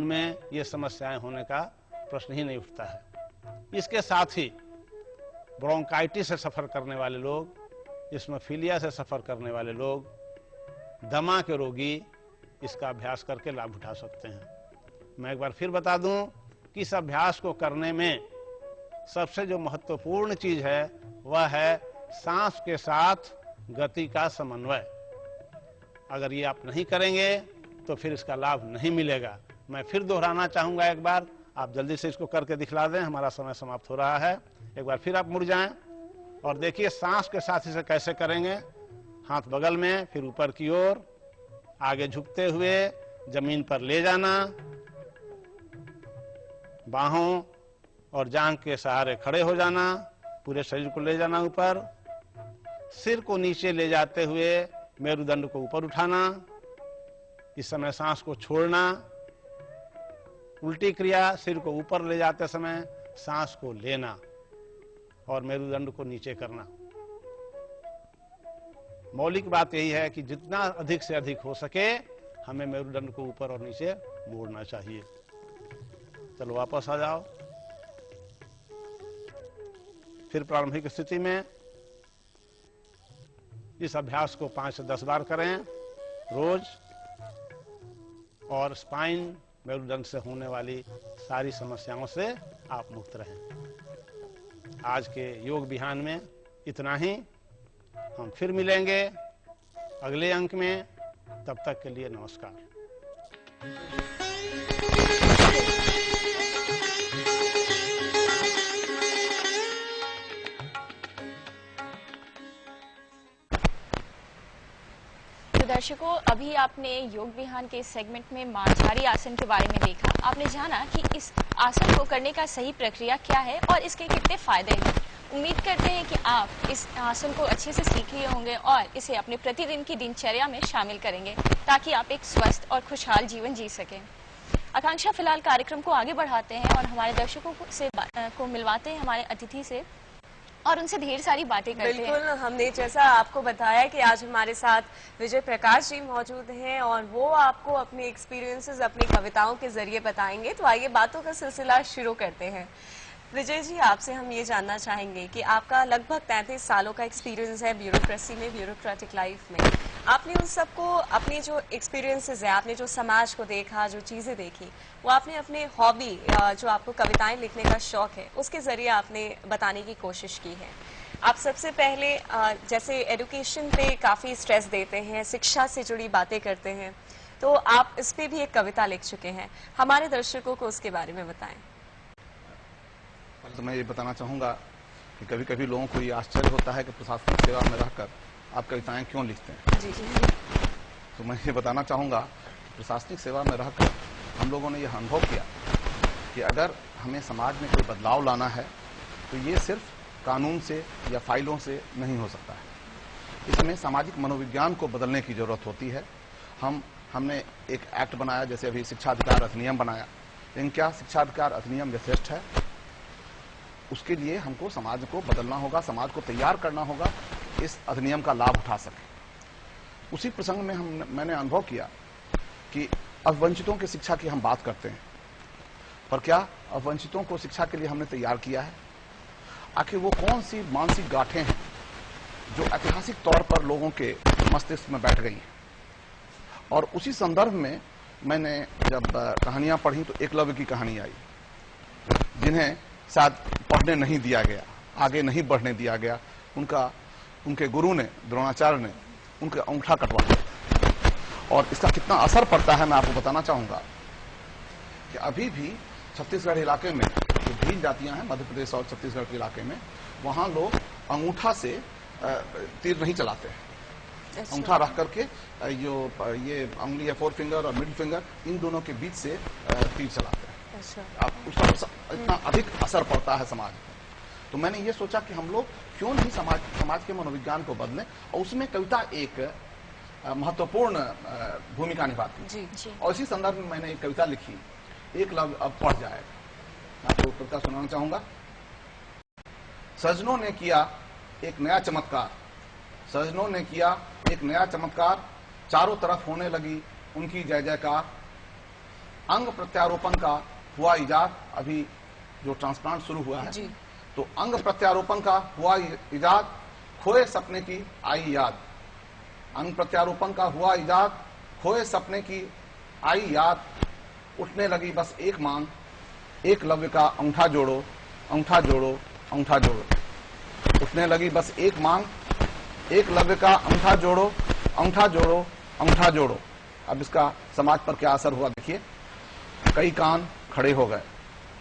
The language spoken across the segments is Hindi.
में ये समस्याएं होने का प्रश्न ही नहीं उठता है। इसके साथ ही ब्रोंकाइटिस से सफर करने वाले लोग, इस्मोफिलिया से सफर करने वाले लोग, दमा के रोगी इसका अभ्यास करके लाभ उठा सकते हैं। मैं एक बार फिर बता दूं कि इस अभ्यास को करने में सबसे जो महत्वपूर्ण चीज है वह है सांस के साथ गति का समन्वय। अगर ये आप नहीं करेंगे तो फिर इसका लाभ नहीं मिलेगा। मैं फिर दोहराना चाहूंगा एक बार, आप जल्दी से इसको करके दिखला दें, हमारा समय समाप्त हो रहा है। एक बार फिर आप मुड़ जाएं और देखिए सांस के साथ इसे कैसे करेंगे। हाथ बगल में, फिर ऊपर की ओर, आगे झुकते हुए जमीन पर ले जाना, बाहों और जांघ के सहारे खड़े हो जाना, पूरे शरीर को ले जाना ऊपर, सिर को नीचे ले जाते हुए मेरुदंड को ऊपर उठाना, इस समय सांस को छोड़ना। उल्टी क्रिया, सिर को ऊपर ले जाते समय सांस को लेना और मेरुदंड को नीचे करना। मौलिक बात यही है कि जितना अधिक से अधिक हो सके हमें मेरुदंड को ऊपर और नीचे मोड़ना चाहिए। चलो वापस आ जाओ। फिर प्रारंभिक स्थिति में इस अभ्यास को 5 से 10 बार करें रोज, और स्पाइन मेरुदंड से होने वाली सारी समस्याओं से आप मुक्त रहें। आज के योग बिहान में इतना ही। हम फिर मिलेंगे अगले अंक में। तब तक के लिए नमस्कार। दर्शकों, अभी आपने योग विहान के इस सेगमेंट में मांझारी आसन के बारे में देखा। आपने जाना कि इस आसन को करने का सही प्रक्रिया क्या है और इसके कितने फायदे हैं। उम्मीद करते हैं कि आप इस आसन को अच्छे से सीख लिए होंगे और इसे अपने प्रतिदिन की दिनचर्या में शामिल करेंगे ताकि आप एक स्वस्थ और खुशहाल जीवन जी सकें। आकांक्षा फिलहाल कार्यक्रम को आगे बढ़ाते हैं और हमारे दर्शकों को मिलवाते हैं हमारे अतिथि से और उनसे ढेर सारी बातें करते हैं। बिल्कुल, हमने जैसा आपको बताया कि आज हमारे साथ विजय प्रकाश जी मौजूद हैं और वो आपको अपने एक्सपीरियंसेस अपनी कविताओं के जरिए बताएंगे। तो आइए बातों का सिलसिला शुरू करते हैं। विजय जी, आपसे हम ये जानना चाहेंगे कि आपका लगभग 33 सालों का एक्सपीरियंस है ब्यूरोक्रेसी में, ब्यूरोक्रेटिक लाइफ में। आपने उन सबको, अपनी जो एक्सपीरियंसेस है, आपने जो समाज को देखा, जो चीज़ें देखी, वो आपने अपने हॉबी, जो आपको कविताएं लिखने का शौक है, उसके जरिए आपने बताने की कोशिश की है। आप सबसे पहले जैसे एजुकेशन पे काफ़ी स्ट्रेस देते हैं, शिक्षा से जुड़ी बातें करते हैं, तो आप इस पे भी एक कविता लिख चुके हैं। हमारे दर्शकों को उसके बारे में बताएं। तो मैं ये बताना चाहूँगा कि कभी कभी लोगों को ये आश्चर्य होता है कि प्रशासनिक सेवा में रहकर आप कविताएं क्यों लिखते हैं। जी जी। तो मैं ये बताना चाहूँगा कि प्रशासनिक सेवा में रहकर हम लोगों ने यह अनुभव किया कि अगर हमें समाज में कोई बदलाव लाना है तो ये सिर्फ कानून से या फाइलों से नहीं हो सकता है। इसमें सामाजिक मनोविज्ञान को बदलने की जरूरत होती है। हमने एक एक्ट बनाया, जैसे अभी शिक्षा अधिकार अधिनियम बनाया, लेकिन क्या शिक्षा अधिकार अधिनियम यथेष्ट है? उसके लिए हमको समाज को बदलना होगा, समाज को तैयार करना होगा, इस अधिनियम का लाभ उठा सके। उसी प्रसंग में मैंने अनुभव किया कि अवंचितों की शिक्षा की हम बात करते हैं, पर क्या अवंचितों को शिक्षा के लिए हमने तैयार किया है? आखिर वो कौन सी मानसिक गांठें हैं जो ऐतिहासिक तौर पर लोगों के मस्तिष्क में बैठ गई हैं? और उसी संदर्भ में मैंने जब कहानियां पढ़ी तो एकलव्य की कहानी आई, जिन्हें शायद पढ़ने नहीं दिया गया, आगे नहीं बढ़ने दिया गया। उनके गुरु ने, द्रोणाचार्य ने उनके अंगूठा कटवा दिया। और इसका कितना असर पड़ता है मैं आपको बताना चाहूंगा कि अभी भी छत्तीसगढ़ इलाके में जो भील जातियां हैं, मध्य प्रदेश और छत्तीसगढ़ के इलाके में, वहां लोग अंगूठा से तीर नहीं चलाते हैं। अंगूठा रख करके ये उंगली है, 4 फिंगर और मिडिल फिंगर, इन दोनों के बीच से तीर चलाते हैं। आप उसका इतना अधिक असर पड़ता है समाज में। तो मैंने ये सोचा कि हम लोग क्यों नहीं समाज के मनोविज्ञान को बदलें, और उसमें कविता एक महत्वपूर्ण भूमिका निभाती है। और इसी संदर्भ में मैंने एक कविता लिखी, एकलव्य अब पढ़ जाएगा। आपको कविता सुनाना चाहूंगा। सजनों ने किया एक नया चमत्कार, सजनों ने किया एक नया चमत्कार, चारों तरफ होने लगी उनकी जय जयकार। अंग प्रत्यारोपण का हुआ इजाद, अभी जो ट्रांसप्लांट शुरू हुआ है जी। तो अंग प्रत्यारोपण का हुआ इजाद, खोए सपने की आई याद। अंग प्रत्यारोपण का हुआ इजाद, खोए सपने की आई याद। उठने लगी बस एक मांग, एकलव्य का अंगूठा जोड़ो, अंगूठा जोड़ो, अंगूठा जोड़ो। उठने लगी बस एक मांग, एकलव्य का अंगूठा जोड़ो, अंगूठा जोड़ो, अंगूठा जोड़ो। अब इसका समाज पर क्या असर हुआ देखिए। कई कान खड़े हो गए,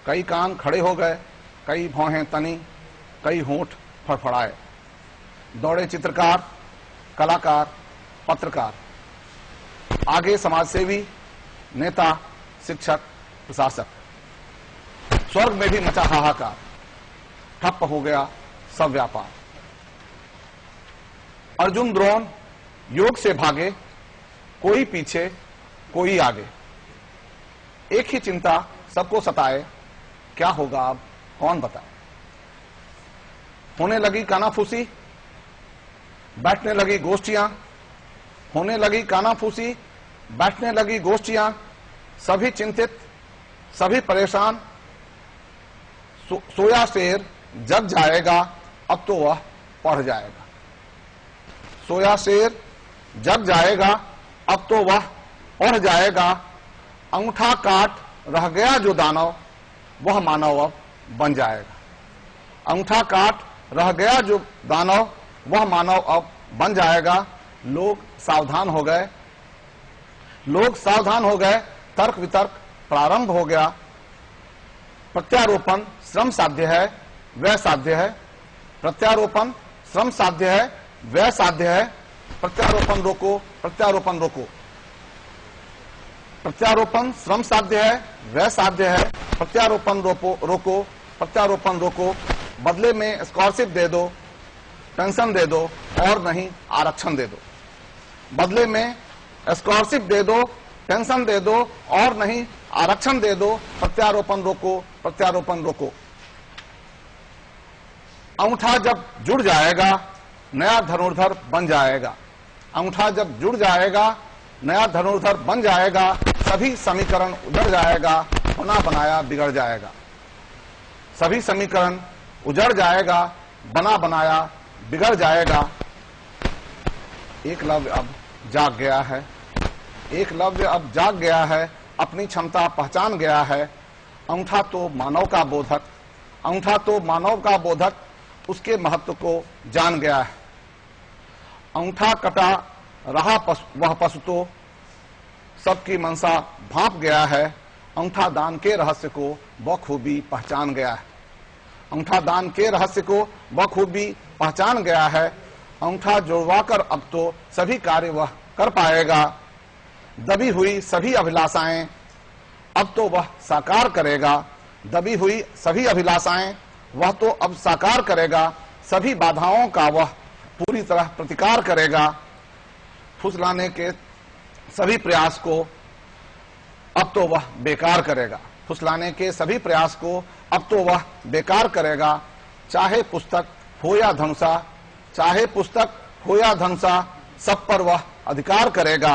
कई कान खड़े हो गए, कई भौहें तनी, कई होंठ फड़फड़ाए। दौड़े चित्रकार, कलाकार, पत्रकार, आगे समाजसेवी, नेता, शिक्षक, प्रशासक। स्वर्ग में भी मचा हाहाकार, ठप्प हो गया सब व्यापार। अर्जुन द्रोण योग से भागे, कोई पीछे कोई आगे। एक ही चिंता सबको सताए, क्या होगा अब कौन बताए। होने लगी कानाफूसी, बैठने लगी गोष्ठियां, होने लगी कानाफूसी, बैठने लगी गोष्ठियां। सभी चिंतित, सभी परेशान। सोया शेर जग जाएगा, अब तो वह पढ़ जाएगा। सोया शेर जग जाएगा, अब तो वह पढ़ जाएगा। अंगूठा काट रह गया जो दानव, वह मानव अब बन जाएगा। अंगूठा काट रह गया जो दानव, वह मानव अब बन जाएगा। लोग सावधान हो गए, लोग सावधान हो गए। तर्क वितर्क प्रारंभ हो गया। प्रत्यारोपण श्रम साध्य है, व्यय साध्य है। प्रत्यारोपण श्रम साध्य है, व्यय साध्य है। प्रत्यारोपण रोको, प्रत्यारोपण रोको। प्रत्यारोपण श्रम साध्य है, व्यय साध्य है। प्रत्यारोपण रोको, प्रत्यारोपण रोको। बदले में स्कॉलरशिप दे दो, पेंशन दे दो, और नहीं आरक्षण दे दो। बदले में स्कॉलरशिप दे दो, पेंशन दे दो, और नहीं आरक्षण दे दो। प्रत्यारोपण रोको, प्रत्यारोपण रोको। अंगूठा जब जुड़ जाएगा, नया धनुर्धर बन जाएगा। अंगूठा जब जुड़ जाएगा, नया धनुर्धर बन जाएगा। सभी समीकरण उजड़ जाएगा, बना बनाया बिगड़ जाएगा। सभी समीकरण उजड़ जाएगा, बना बनाया बिगड़ जाएगा। एकलव्य अब जाग गया है, एकलव्य अब जाग गया है। अपनी क्षमता पहचान गया है। अंगूठा तो मानव का बोधक, अंगूठा तो मानव का बोधक, उसके महत्व को जान गया है। अंगूठा कटा रहा वह पशु तो सबकी मनसा भांप गया है। अंगूठा दान के रहस्य को बखूबी पहचान गया है। अंगूठा दान के रहस्य को बखूबी पहचान गया है। अंगूठा जुड़वाकर अब तो सभी कार्य वह कर पाएगा। दबी हुई सभी अभिलाषाएं अब तो वह साकार करेगा। दबी हुई सभी अभिलाषाएं वह तो अब साकार करेगा। सभी बाधाओं का वह पूरी तरह प्रतिकार करेगा। फुसलाने के सभी प्रयास को अब तो वह बेकार करेगा। फुसलाने के सभी प्रयास को अब तो वह बेकार करेगा। चाहे पुस्तक हो या धनुषा, चाहे पुस्तक हो या धनुषा, सब पर वह अधिकार करेगा।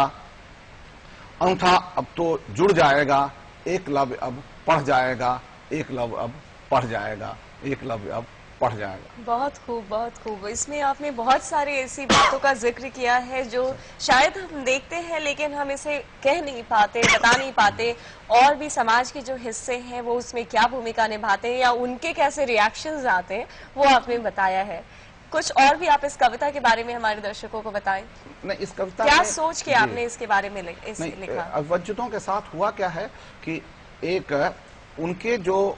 अंगूठा अब तो जुड़ जाएगा, एकलव्य अब पढ़ जाएगा। एकलव्य अब पढ़ जाएगा, एकलव्य अब पढ़ जाएगा। बहुत खूब, बहुत खूब। इसमें आपने बहुत सारी ऐसी बातों का जिक्र किया है जो शायद हम देखते हैं लेकिन हम इसे कह नहीं पाते, बता नहीं पाते। और भी समाज के जो हिस्से हैं वो उसमें क्या भूमिका निभाते हैं या उनके कैसे रिएक्शंस आते हैं, वो आपने बताया है। कुछ और भी आप इस कविता के बारे में हमारे दर्शकों को बताएं। नहीं, इस कविता क्या सोच के आपने इसके बारे में लिखा? वंचितों के साथ हुआ क्या है कि एक उनके जो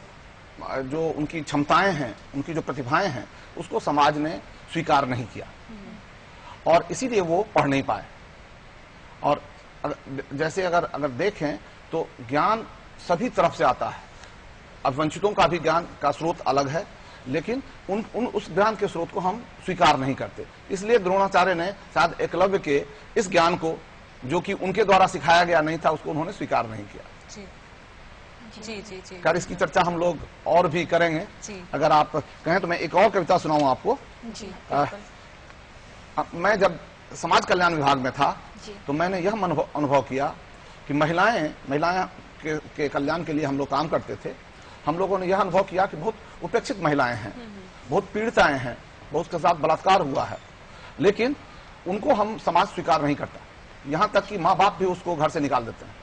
उनकी क्षमताएं हैं, उनकी जो प्रतिभाएं हैं, उसको समाज ने स्वीकार नहीं किया और इसीलिए वो पढ़ नहीं पाए। और जैसे अगर देखें तो ज्ञान सभी तरफ से आता है। अब वंचितों का भी ज्ञान का स्रोत अलग है, लेकिन उस ज्ञान के स्रोत को हम स्वीकार नहीं करते। इसलिए द्रोणाचार्य ने शायद एकलव्य के इस ज्ञान को, जो कि उनके द्वारा सिखाया गया नहीं था, उसको उन्होंने स्वीकार नहीं किया। जी जी जी। खैर, इसकी चर्चा हम लोग और भी करेंगे। अगर आप कहें तो मैं एक और कविता सुनाऊं आपको। जी, मैं जब समाज कल्याण विभाग में था तो मैंने यह अनुभव किया कि महिलाएं के कल्याण के लिए हम लोग काम करते थे, हम लोगों ने यह अनुभव किया कि बहुत उपेक्षित महिलाएं हैं, बहुत पीड़िताएं हैं, बहुत के साथ बलात्कार हुआ है, लेकिन उनको हम समाज स्वीकार नहीं करता, यहां तक कि माँ बाप भी उसको घर से निकाल देते हैं।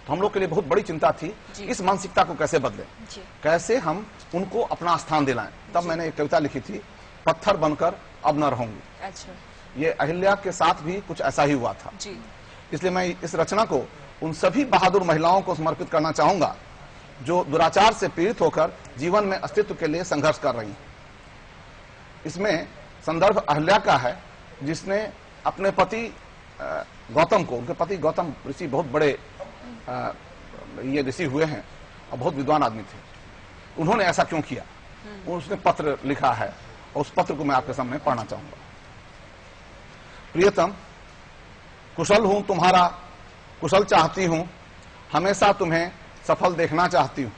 तो हम लोग के लिए बहुत बड़ी चिंता थी इस मानसिकता को कैसे बदलें, कैसे हम उनको अपना स्थान दिलाएं। तब मैंने एक कविता लिखी थी, पत्थर बनकर अब न रहूंगी। अच्छा, ये अहिल्या के साथ भी कुछ ऐसा ही हुआ था। इसलिए मैं इस रचना को उन सभी बहादुर महिलाओं को समर्पित करना चाहूंगा जो दुराचार से पीड़ित होकर जीवन में अस्तित्व के लिए संघर्ष कर रही हैं। इसमें संदर्भ अहिल्या का है, जिसने अपने पति गौतम को, उनके पति गौतम ऋषि बहुत बड़े ये ऋषि हुए हैं और बहुत विद्वान आदमी थे, उन्होंने ऐसा क्यों किया, उसने पत्र लिखा है और उस पत्र को मैं आपके सामने पढ़ना चाहूंगा। प्रियतम, कुशल हूं तुम्हारा, कुशल चाहती हूं, हमेशा तुम्हें सफल देखना चाहती हूं।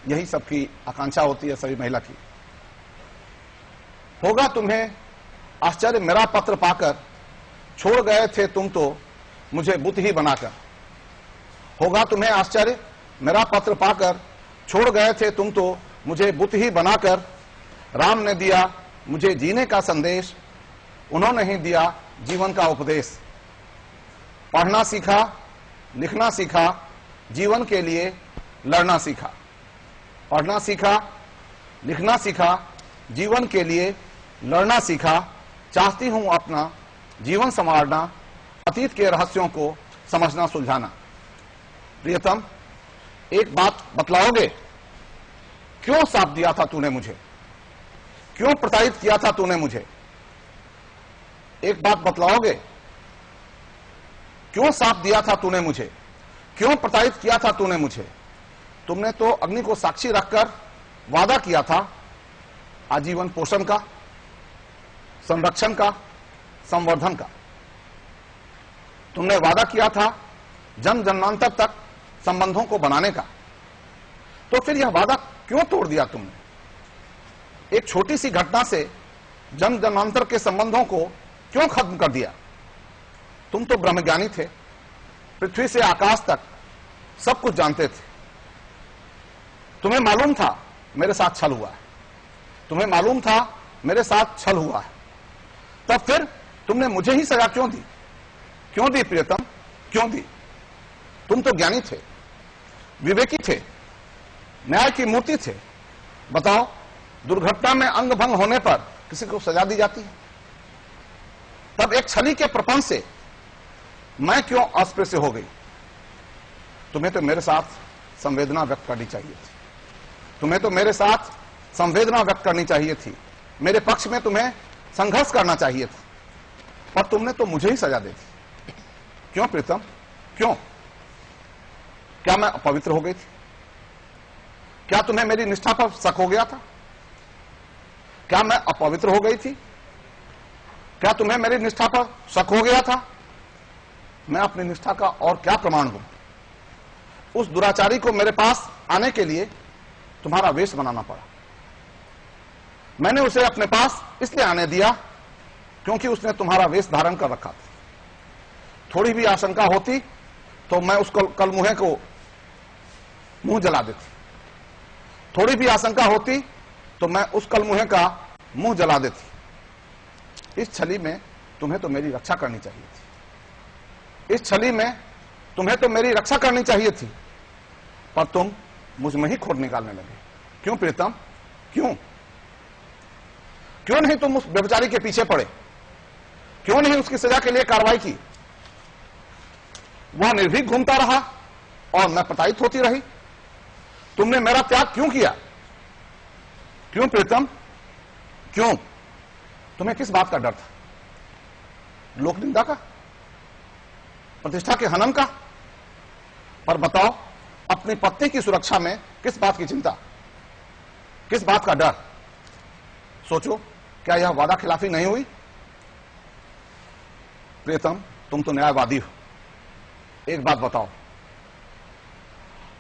यही सबकी आकांक्षा होती है, सभी महिला की। होगा तुम्हें आश्चर्य मेरा पत्र पाकर, छोड़ गए थे तुम तो मुझे बुत ही बनाकर। होगा तुम्हें आश्चर्य मेरा पत्र पाकर, छोड़ गए थे तुम तो मुझे बुत ही बनाकर। राम ने दिया मुझे जीने का संदेश, उन्होंने ही दिया जीवन का उपदेश। पढ़ना सीखा, लिखना सीखा, जीवन के लिए लड़ना सीखा। पढ़ना सीखा, लिखना सीखा, जीवन के लिए लड़ना सीखा। चाहती हूं अपना जीवन संवारना, अतीत के रहस्यों को समझना सुलझाना। प्रियतम, एक बात बतलाओगे, क्यों साथ दिया था तूने मुझे, क्यों प्रताड़ित किया था तूने मुझे। एक बात बतलाओगे, क्यों साथ दिया था तूने मुझे, क्यों प्रताड़ित किया था तूने मुझे। तुमने तो अग्नि को साक्षी रखकर वादा किया था आजीवन पोषण का, संरक्षण का, संवर्धन का। तुमने वादा किया था जन्म जन्मांतर तक संबंधों को बनाने का। तो फिर यह वादा क्यों तोड़ दिया तुमने। एक छोटी सी घटना से जन्म जन्मांतर के संबंधों को क्यों खत्म कर दिया। तुम तो ब्रह्मज्ञानी थे, पृथ्वी से आकाश तक सब कुछ जानते थे। तुम्हें मालूम था मेरे साथ छल हुआ है, तुम्हें मालूम था मेरे साथ छल हुआ है, तब फिर तुमने मुझे ही सजा क्यों दी। क्यों दी प्रियतम, क्यों दी। तुम तो ज्ञानी थे, विवेकी थे, न्याय की मूर्ति थे। बताओ, दुर्घटना में अंग भंग होने पर किसी को सजा दी जाती है। तब एक छली के प्रपंच से मैं क्यों अस्पृश्य हो गई। तुम्हें तो मेरे साथ संवेदना व्यक्त करनी चाहिए थी, तुम्हें तो मेरे साथ संवेदना व्यक्त करनी चाहिए थी, मेरे पक्ष में तुम्हें संघर्ष करना चाहिए था, पर तुमने तो मुझे ही सजा दे दी। क्यों प्रीतम, क्यों। क्या मैं अपवित्र हो गई थी। क्या तुम्हें मेरी निष्ठा पर शक हो गया था। क्या मैं अपवित्र हो गई थी। क्या तुम्हें मेरी निष्ठा पर शक हो गया था। मैं अपनी निष्ठा का और क्या प्रमाण दूं। उस दुराचारी को मेरे पास आने के लिए तुम्हारा वेश बनाना पड़ा। मैंने उसे अपने पास इसलिए आने दिया क्योंकि उसने तुम्हारा वेश धारण कर रखा था। थोड़ी भी आशंका होती तो मैं उस कलमुहे को मुंह जला देती। थोड़ी भी आशंका होती तो मैं उस कलमुहे का मुंह जला देती। इस छली में तुम्हें तो मेरी रक्षा करनी चाहिए थी। इस छली में तुम्हें तो मेरी रक्षा करनी चाहिए थी, पर तुम मुझ में ही खोट निकालने लगे। क्यों प्रीतम, क्यों। क्यों नहीं तुम उस व्यभिचारी के पीछे पड़े। क्यों नहीं उसकी सजा के लिए कार्रवाई की। वह निर्भीक घूमता रहा और मैं प्रताड़ित होती रही। तुमने मेरा त्याग क्यों किया। क्यों प्रीतम, क्यों। तुम्हें किस बात का डर था। लोक निंदा का, प्रतिष्ठा के हनन का। पर बताओ, अपनी पत्नी की सुरक्षा में किस बात की चिंता, किस बात का डर। सोचो, क्या यह वादा खिलाफी नहीं हुई। प्रियतम, तुम तो न्यायवादी हो। एक बात बताओ,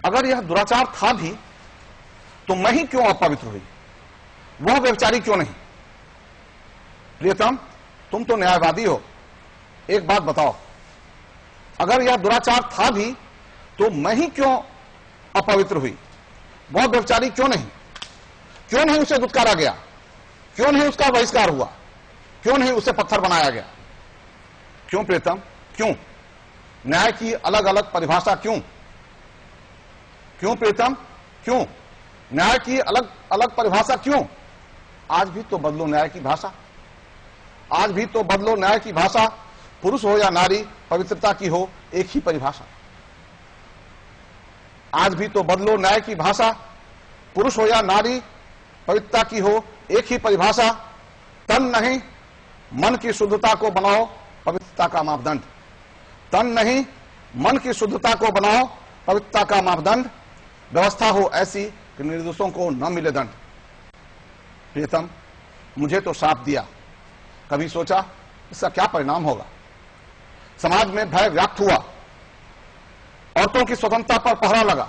अगर यह दुराचार था भी तो मैं ही क्यों अपवित्र हुई, वह व्यभिचारी क्यों नहीं। प्रियतम, तुम तो न्यायवादी हो। एक बात बताओ, अगर यह दुराचार था भी तो मैं ही क्यों अपवित्र हुई? वह व्यभिचारी क्यों नहीं? क्यों नहीं उसे दुत्कारा गया? क्यों नहीं उसका बहिष्कार हुआ? क्यों नहीं उसे पत्थर बनाया गया? क्यों प्रियतम? क्यों? न्याय की अलग अलग परिभाषा क्यों? क्यों प्रियतम? क्यों? न्याय की अलग अलग परिभाषा क्यों? आज भी तो बदलो न्याय की भाषा, आज भी तो बदलो न्याय की भाषा। पुरुष हो या नारी, पवित्रता की हो एक ही परिभाषा। आज भी तो बदलो न्याय की भाषा, पुरुष हो या नारी, पवित्रता की हो एक ही परिभाषा। तन नहीं मन की शुद्धता को बनाओ पवित्रता का मापदंड। तन नहीं मन की शुद्धता को बनाओ पवित्रता का मापदंड। व्यवस्था हो ऐसी कि निर्दोषों को न मिले दंड। प्रियतम, मुझे तो श्राप दिया, कभी सोचा इसका क्या परिणाम होगा? समाज में भय व्याप्त हुआ, औरतों की स्वतंत्रता पर पहरा लगा,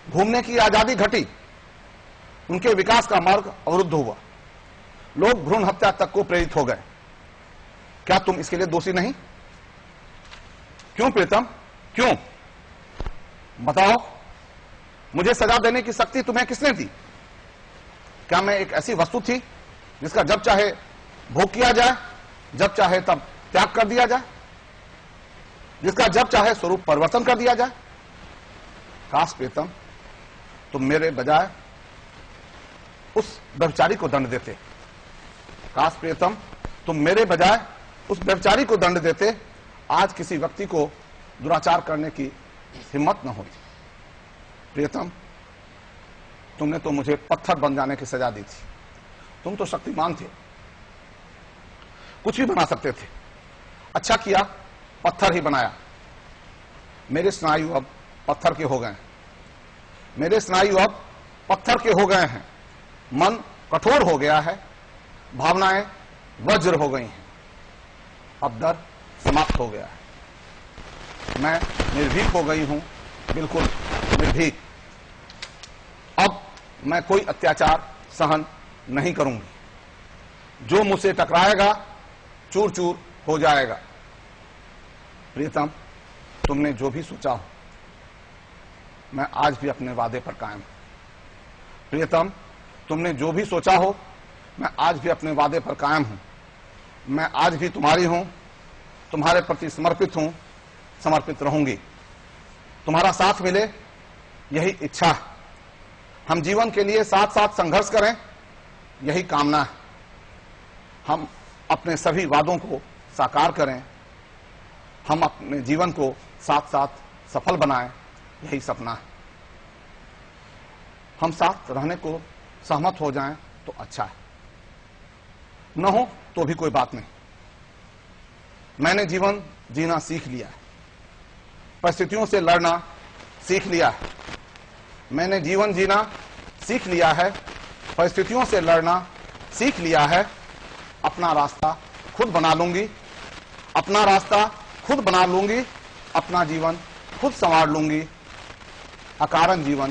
घूमने की आजादी घटी, उनके विकास का मार्ग अवरुद्ध हुआ, लोग भ्रूण हत्या तक को प्रेरित हो गए। क्या तुम इसके लिए दोषी नहीं? क्यों प्रीतम? क्यों? बताओ, मुझे सजा देने की शक्ति तुम्हें किसने दी? क्या मैं एक ऐसी वस्तु थी जिसका जब चाहे भोग किया जाए, जब चाहे तब त्याग कर दिया जाए, जिसका जब चाहे स्वरूप परिवर्तन कर दिया जाए? काश प्रीतम तुम मेरे बजाय उस व्यभिचारी को दंड देते। काश प्रियतम तुम मेरे बजाय उस व्यभिचारी को दंड देते, आज किसी व्यक्ति को दुराचार करने की हिम्मत न होती। प्रियतम, तुमने तो मुझे पत्थर बन जाने की सजा दी थी। तुम तो शक्तिमान थे, कुछ भी बना सकते थे। अच्छा किया पत्थर ही बनाया। मेरे स्नायु अब पत्थर के हो गए हैं, मेरे स्नायु अब पत्थर के हो गए हैं। मन कठोर हो गया है, भावनाएं वज्र हो गई हैं। अब डर समाप्त हो गया है। मैं निर्भीक हो गई हूं, बिल्कुल निर्भीक। अब मैं कोई अत्याचार सहन नहीं करूंगी। जो मुझसे टकराएगा चूर चूर हो जाएगा। प्रियतम, तुमने जो भी सोचा हो, मैं आज भी अपने वादे पर कायम हूं। प्रियतम, तुमने जो भी सोचा हो, मैं आज भी अपने वादे पर कायम हूं। मैं आज भी तुम्हारी हूं, तुम्हारे प्रति समर्पित हूं, समर्पित रहूंगी। तुम्हारा साथ मिले यही इच्छा है। हम जीवन के लिए साथ साथ संघर्ष करें, यही कामना है। हम अपने सभी वादों को साकार करें, हम अपने जीवन को साथ साथ सफल बनाएं, यही सपना है। हम साथ रहने को सहमत हो जाएं तो अच्छा है, न हो तो भी कोई बात नहीं। मैंने जीवन जीना सीख लिया है, परिस्थितियों से लड़ना सीख लिया है। मैंने जीवन जीना सीख लिया है, परिस्थितियों से लड़ना सीख लिया है। अपना रास्ता खुद बना लूंगी, अपना रास्ता खुद बना लूंगी, अपना जीवन खुद संवार लूंगी। अकारण जीवन